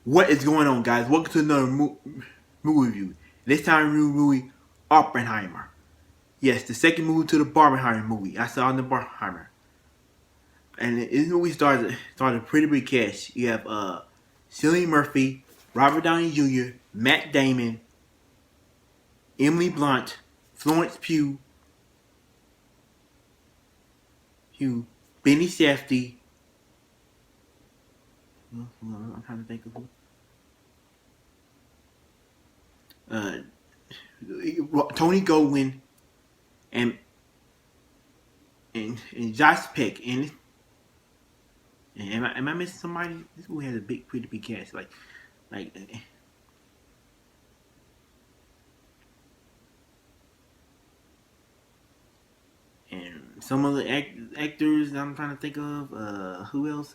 What is going on, guys? Welcome to another movie review. This time, we movie Oppenheimer. Yes, the second movie to the Barbenheimer movie. I saw in the Barbenheimer, and this movie started pretty big cast. You have Cillian Murphy, Robert Downey Jr., Matt Damon, Emily Blunt, Florence Benny Safdie. I'm trying to think of who. Tony Goldwyn and Josh Peck. And am I missing somebody? This movie has a pretty big cast. Like, and some other actors I'm trying to think of. Who else?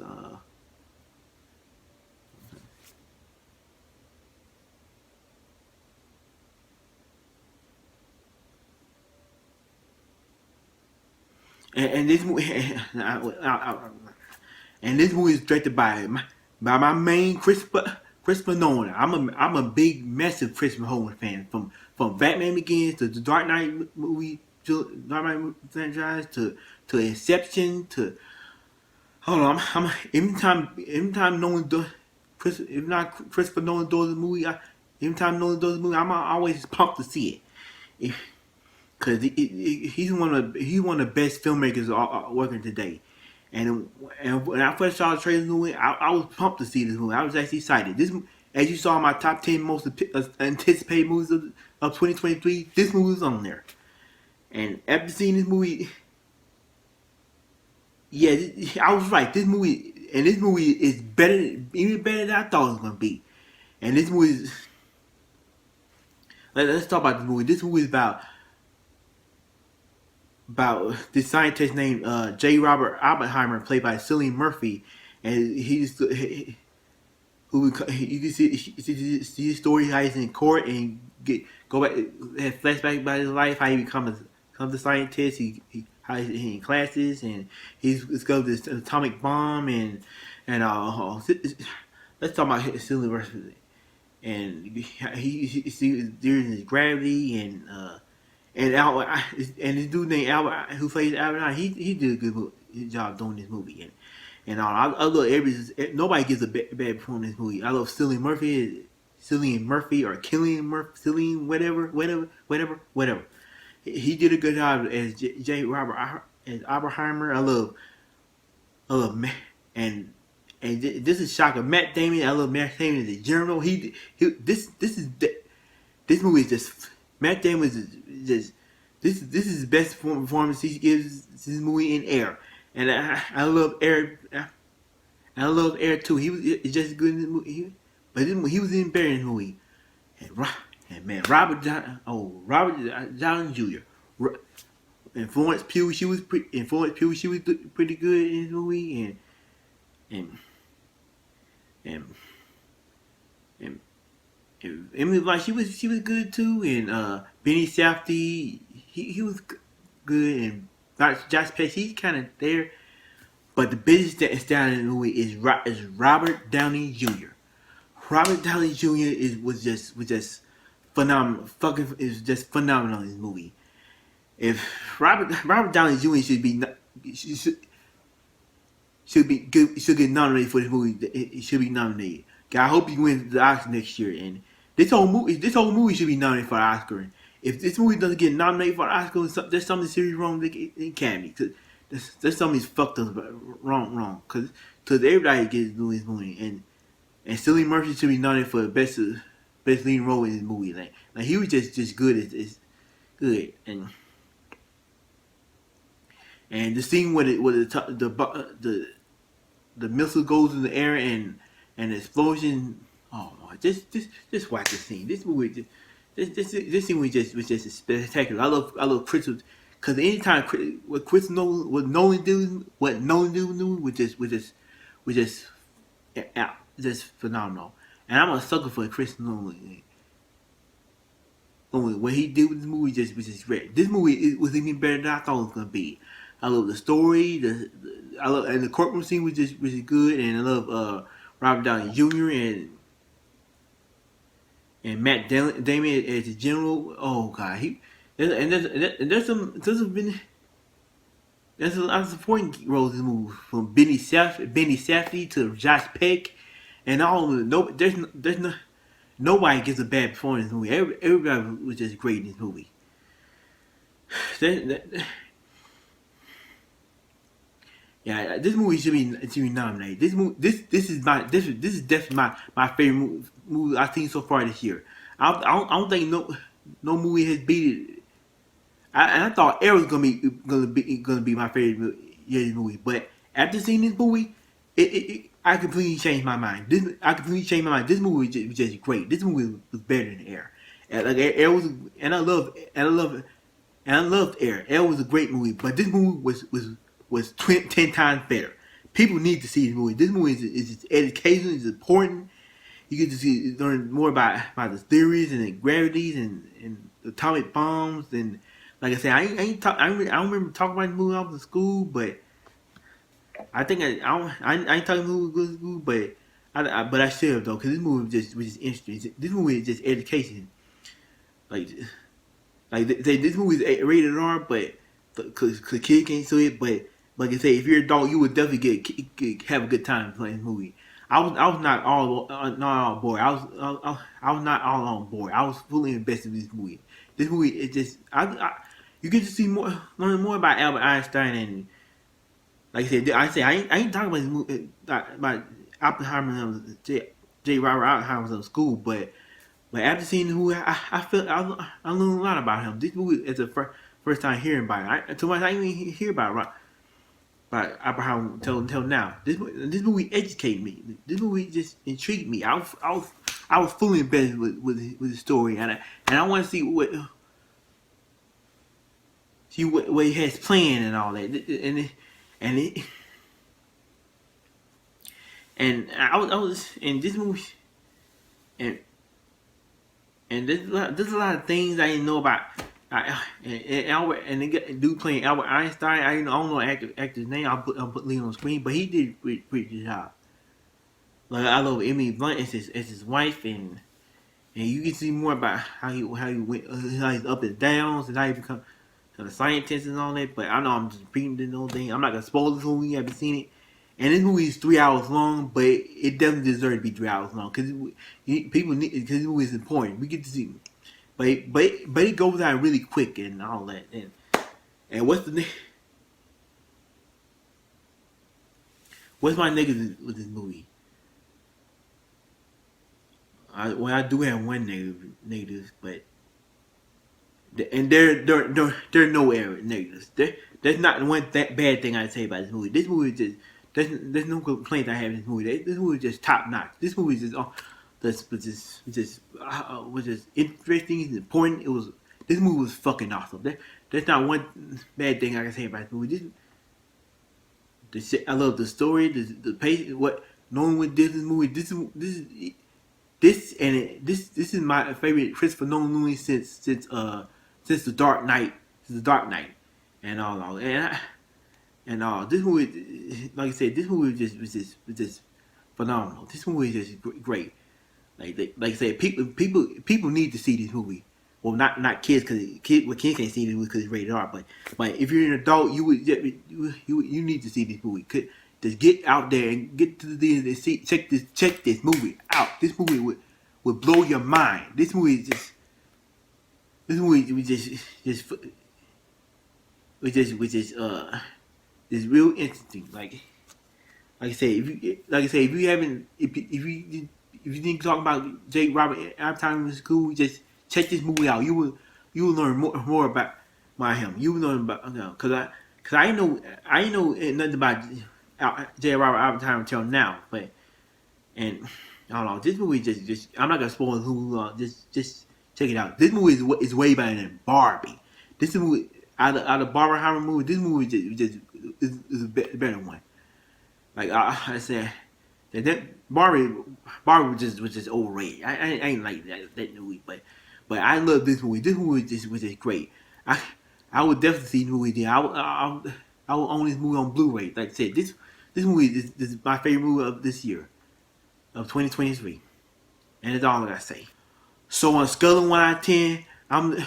And this movie, and this movie is directed by my main Christopher Nolan. I'm a big, massive Christopher Nolan fan. From Batman Begins to the Dark Knight movie, Dark Knight franchise to Inception to hold on. Every time Nolan does, if not Christopher Nolan does a movie, every time Nolan does a movie, I'm always pumped to see it. Cause he's one of the best filmmakers working today, and when I first saw the trailer movie, I was pumped to see this movie. I was actually excited. This, as you saw, my top 10 most anticipated movies of 2023. This movie was on there, and after seeing this movie, yeah, I was right. This movie is better, even better than I thought it was gonna be. And this movie is, let's talk about this movie. This movie is about this scientist named J. Robert Oppenheimer, played by Cillian Murphy, and who you can see his story, how he's in court and go back, have flashback about his life, how he becomes a scientist, how he's in classes, and he's discovered this atomic bomb, and let's talk about Cillian Murphy, and he sees his gravity and Albert, and this dude named Albert who plays Albert, he did a good job doing this movie, and I love nobody gives a bad performance in this movie. I love Cillian Murphy or Cillian Murphy, Cillian whatever. He did a good job as J. Robert as Oppenheimer. I love Matt, and this is shocking. Matt Damon. I love Matt Damon as a general. This movie is just Matt Damon is just this is the best performance he gives this movie in Air, and I love Air. I love Air too. He was just good in the movie, but he was in better in the movie. And man, Robert Downey Jr. and Florence Pugh, she was pretty good in this movie, and and and Emily Blunt, she was good too, and Benny Safdie, he was good, and Josh Peck, he's kind of there, but the biggest that is down in the movie is Robert Downey Jr. Robert Downey Jr. was just phenomenal. Is just phenomenal in this movie. If Robert Downey Jr. should get nominated for this movie, it should be nominated. I hope he wins the Oscar next year. And this whole movie should be nominated for the Oscar. And if this movie doesn't get nominated for the Oscar, there's something seriously wrong with the Academy. Cause there's something fucked up wrong. Cause everybody gets doing this movie, and Cillian Murphy should be nominated for the best leading role in this movie. Like he was just good as good. And the scene where the missile goes in the air and the explosion. Oh my! Just watch the scene. This movie, this scene was just spectacular. I love Chris, because anytime what Nolan do was just phenomenal. And I'm a sucker for Chris Nolan. What he did with this movie was just great. This movie was even better than I thought it was gonna be. I love the story. And the courtroom scene was just good, and I love Robert Downey Jr. and Damon as the general. Oh god, there's been there's a lot of supporting roles in the movie, from Benny Safdie to Josh Peck, and all of the, no there's no nobody gets a bad performance in this movie. Everybody was just great in this movie. That, that, yeah, this movie should be nominated. This is definitely my favorite movie I've seen so far this year. I don't think no movie has beat it. I thought Air was gonna be my favorite movie, but after seeing this movie, I completely changed my mind. I completely changed my mind. This movie was just great. This movie was better than Air. And like Air was, and I loved Air. Air was a great movie, but this movie was 10 times better. People need to see this movie. This movie is educational. It's important. You get to learn more about the theories and the gravities and atomic bombs. And like I said, I don't remember talking about the movie when I was in school, but I think I ain't talking about the movie in school, but I should have though, because this movie was just interesting. This movie is just education. Like this movie is rated R, but because kids can't see it, but like I say, if you're an adult, you would definitely have a good time playing this movie. I was not all on board. I was not all on board. I was fully invested in this movie. This movie is just you get to learn more about Albert Einstein, and like I said, I ain't talking about this movie about Oppenheimer and J. Robert Oppenheimer in school, but after seeing the movie, I felt I learned a lot about him. This movie is the first time hearing about it. Too much I didn't even hear about Oppenheimer until now. This movie educated me. This movie just intrigued me. I was fully embedded with the story, and I want to see what he has planned and all that. And I was in this movie, and there's a lot of things I didn't know about. And Albert, and the dude playing Albert Einstein, I don't know actor's name. I'll put Lee on the screen, but he did a pretty good job. Like I love Emily Blunt as his wife, and you can see more about how he went, how he's up and downs, and how he become a scientist and all that. But I know I'm just reading the whole thing. I'm not gonna spoil this movie. You haven't seen it. And this movie is 3 hours long, but it doesn't deserve to be 3 hours long because people need, because this movie is important. We get to see, but it goes out really quick and all that. And what's my negative with this movie? I do have one negative, but there are no negatives. There's not one bad thing I'd say about this movie. This movie is just. There's no complaint I have in this movie. This movie is just top notch. This movie is just was just interesting and important. This movie was fucking awesome. There's not one bad thing I can say about this movie. I love the story, the pace, what Nolan did in this movie. This is my favorite Christopher Nolan movie since the Dark Knight, and all that. And this movie, like I said, this movie was just phenomenal. This movie is just great. Like I said, people need to see this movie. Well, not kids, because kids can't see this movie because it's rated R. But if you're an adult, you need to see this movie. Just get out there and get to the end and check this movie out. This movie would blow your mind. This movie was just it's real interesting. Like I say, if you didn't talk about J. Robert Oppenheimer in school, just check this movie out. You will learn more about him. You will learn about because I know nothing about J. Robert Oppenheimer until now. But and I don't know, this movie just I'm not gonna spoil who. Just check it out. This movie is way better than Barbie. This movie out of Barbenheimer movie, this movie just is a better one. Like I said, that Barbie was just overrated. I ain't like that movie, but I love this movie. This movie was just great. I would definitely see the movie again. I would own this movie on Blu-ray. Like I said, this movie is my favorite movie of this year, of 2023, and that's all I gotta say. So on a scale of 1 out of 10, I'm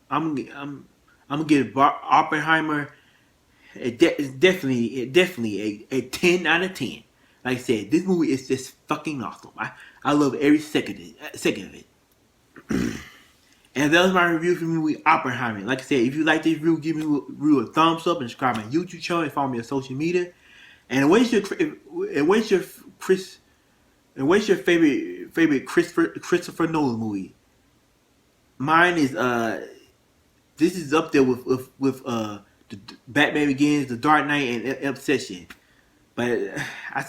gonna give Oppenheimer definitely a 10 out of 10. Like I said, this movie is just fucking awesome. I love every second of it. And that was my review for the movie Oppenheimer. Like I said, if you like this review, give me a thumbs up and subscribe to my YouTube channel and follow me on social media. And what's your favorite Christopher Nolan movie? Mine is this is up there with the Batman Begins, The Dark Knight, and Obsession. But I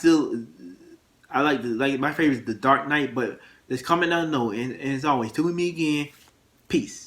like my favorite is The Dark Knight. But let's comment down below. And as always, tune with me again. Peace.